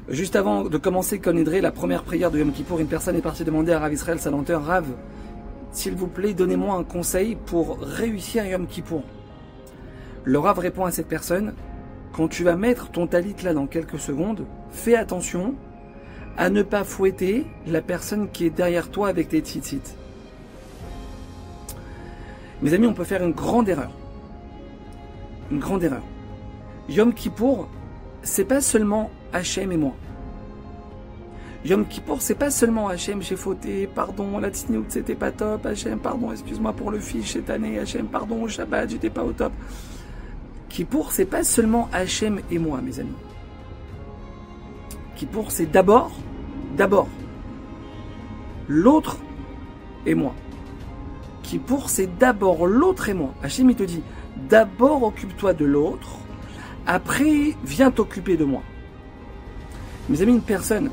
Juste avant de commencer Konedré, la première prière de Yom Kippour, une personne est partie demander à Rav Israël Salanter, Rav, s'il vous plaît, donnez-moi un conseil pour réussir Yom Kippour. Le Rav répond à cette personne, quand tu vas mettre ton talit là dans quelques secondes, fais attention à ne pas fouetter la personne qui est derrière toi avec tes tzitzit. Mes amis, on peut faire une grande erreur. Une grande erreur. Yom Kippour, c'est pas seulement Hachem et moi. Yom Kippour, c'est pas seulement Hachem, j'ai fauté, pardon, la tsniout c'était pas top, Hachem, pardon, excuse-moi pour le fiche cette année, Hachem, pardon, au Shabbat, j'étais pas au top. Kippour, c'est pas seulement Hachem et moi, mes amis. Kippour, c'est d'abord l'autre et moi. Kippour, c'est d'abord l'autre et moi. Hachem, il te dit, d'abord occupe-toi de l'autre, après viens t'occuper de moi. Mes amis, une personne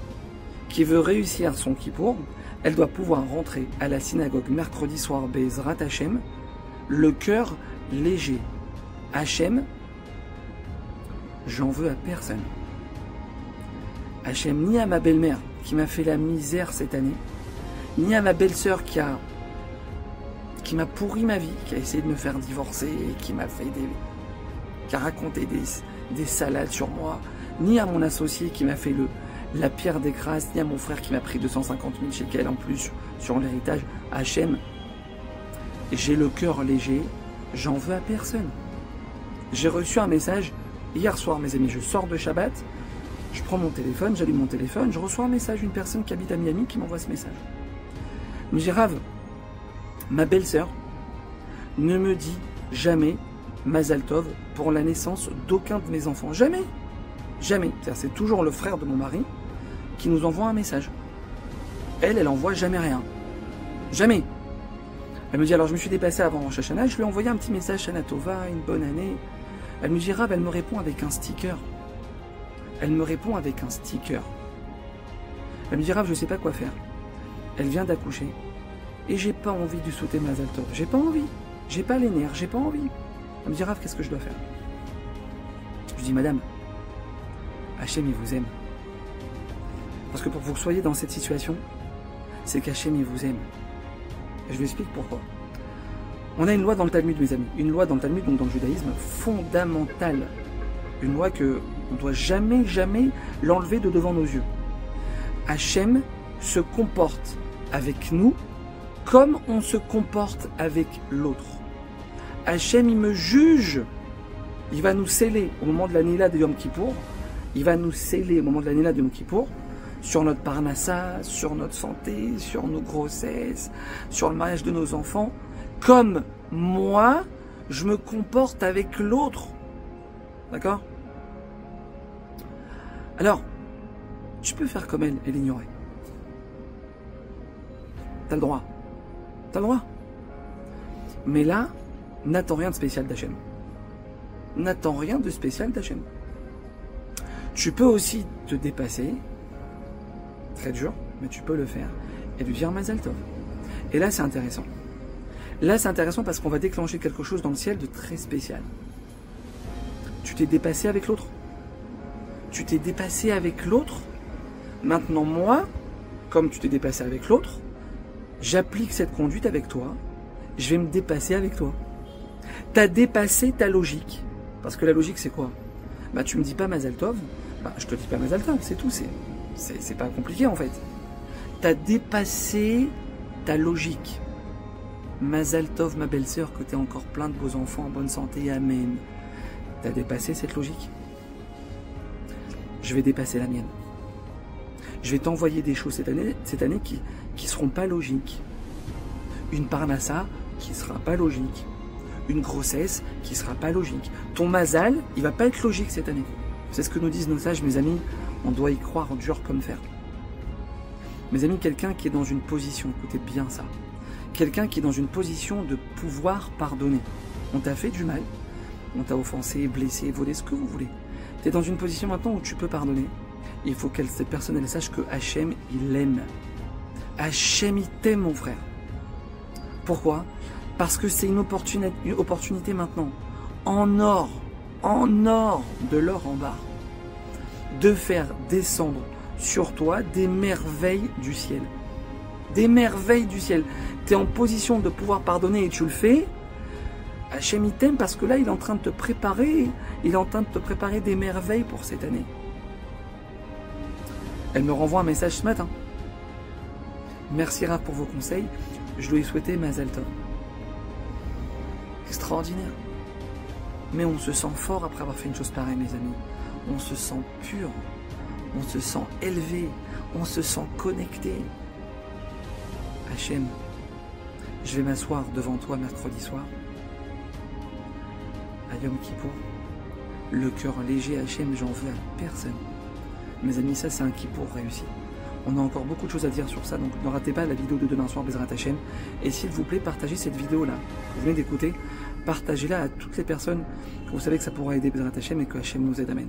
qui veut réussir son Kippour, elle doit pouvoir rentrer à la synagogue mercredi soir Bezrat Hachem, le cœur léger. Hachem, j'en veux à personne. Hachem, ni à ma belle-mère qui m'a fait la misère cette année, ni à ma belle-sœur qui m'a pourri ma vie, qui a essayé de me faire divorcer, qui a raconté des salades sur moi, ni à mon associé qui m'a fait la pierre des crasses, ni à mon frère qui m'a pris 250 000 shekels en plus sur l'héritage. Hachem, j'ai le cœur léger, j'en veux à personne. J'ai reçu un message hier soir, mes amis, je sors de Shabbat, je prends mon téléphone, j'allume mon téléphone, je reçois un message d'une personne qui habite à Miami qui m'envoie ce message. Mais j'ai Rav, ma belle-sœur ne me dit jamais Mazal Tov pour la naissance d'aucun de mes enfants. Jamais. Jamais. C'est toujours le frère de mon mari qui nous envoie un message. Elle envoie jamais rien. Jamais. Elle me dit, alors je me suis dépassé avant Rosh Hashanah, je lui ai envoyé un petit message, Shana Tova, une bonne année. Elle me dit, Rav, elle me répond avec un sticker. Elle me répond avec un sticker. Elle me dit, Rav, je ne sais pas quoi faire. Elle vient d'accoucher. Et j'ai pas envie de souhaiter Mazal Tov. J'ai pas envie. J'ai pas les nerfs, j'ai pas envie. Elle me dit, Rav, qu'est-ce que je dois faire? Je dis, madame, Hachem, il vous aime. Parce que pour que vous soyez dans cette situation, c'est qu'Hachem, il vous aime. Et je vous explique pourquoi. On a une loi dans le Talmud, mes amis. Une loi dans le Talmud, donc dans le judaïsme, fondamentale. Une loi que on ne doit jamais, jamais l'enlever de devant nos yeux. Hachem se comporte avec nous comme on se comporte avec l'autre. Hachem, il me juge. Il va nous sceller au moment de la Nila de Yom Kippour. Il va nous sceller au moment de la Nila de Yom Kippour sur notre parnassa, sur notre santé, sur nos grossesses, sur le mariage de nos enfants. Comme moi, je me comporte avec l'autre. D'accord? Alors, tu peux faire comme elle et l'ignorer. T'as le droit. T'as le droit. Mais là, n'attends rien de spécial d'Hachem. N'attends rien de spécial d'Hachem. Tu peux aussi te dépasser, très dur, mais tu peux le faire, et lui dire Mazal Tov. Et là, c'est intéressant. Là, c'est intéressant parce qu'on va déclencher quelque chose dans le ciel de très spécial. Tu t'es dépassé avec l'autre. Tu t'es dépassé avec l'autre. Maintenant, moi, comme tu t'es dépassé avec l'autre, j'applique cette conduite avec toi. Je vais me dépasser avec toi. Tu as dépassé ta logique. Parce que la logique, c'est quoi? Bah, tu me dis pas Mazal Tov. Bah, je te dis pas Mazal Tov, c'est tout. C'est pas compliqué, en fait. Tu as dépassé ta logique. Mazal Tov, ma belle-sœur, que tu es encore plein de beaux enfants en bonne santé. Amen. Tu as dépassé cette logique. Je vais dépasser la mienne. Je vais t'envoyer des choses cette année qui seront pas logiques. Une parnassa qui sera pas logique. Une grossesse qui sera pas logique. Ton mazal, il va pas être logique cette année. C'est ce que nous disent nos sages, mes amis. On doit y croire dur comme fer. Mes amis, quelqu'un qui est dans une position, écoutez bien ça, quelqu'un qui est dans une position de pouvoir pardonner. On t'a fait du mal, on t'a offensé, blessé, volé, ce que vous voulez. Tu es dans une position maintenant où tu peux pardonner. Il faut que cette personne, elle sache que Hachem, il l'aime. Hachem, il t'aime, mon frère. Pourquoi? Parce que c'est une opportunité maintenant. En or, de l'or en barre. de faire descendre sur toi des merveilles du ciel. Des merveilles du ciel. Tu es en position de pouvoir pardonner et tu le fais. Hachem il t'aime parce que là il est en train de te préparer. Il est en train de te préparer des merveilles pour cette année. Elle me renvoie un message ce matin. Merci Rav pour vos conseils. Je lui ai souhaité Mazal Tov. Extraordinaire. Mais on se sent fort après avoir fait une chose pareille, mes amis. On se sent pur. On se sent élevé. On se sent connecté. Hachem, je vais m'asseoir devant toi mercredi soir. À Yom Kippour. Le cœur léger, Hachem, j'en veux à personne. Mes amis, ça c'est un Kippour réussi. On a encore beaucoup de choses à dire sur ça, donc ne ratez pas la vidéo de demain soir, Bezrat Hachem. Et s'il vous plaît, partagez cette vidéo-là. Vous venez d'écouter, partagez-la à toutes les personnes que vous savez que ça pourra aider Bezrat Hachem et que Hachem nous aide. Amen.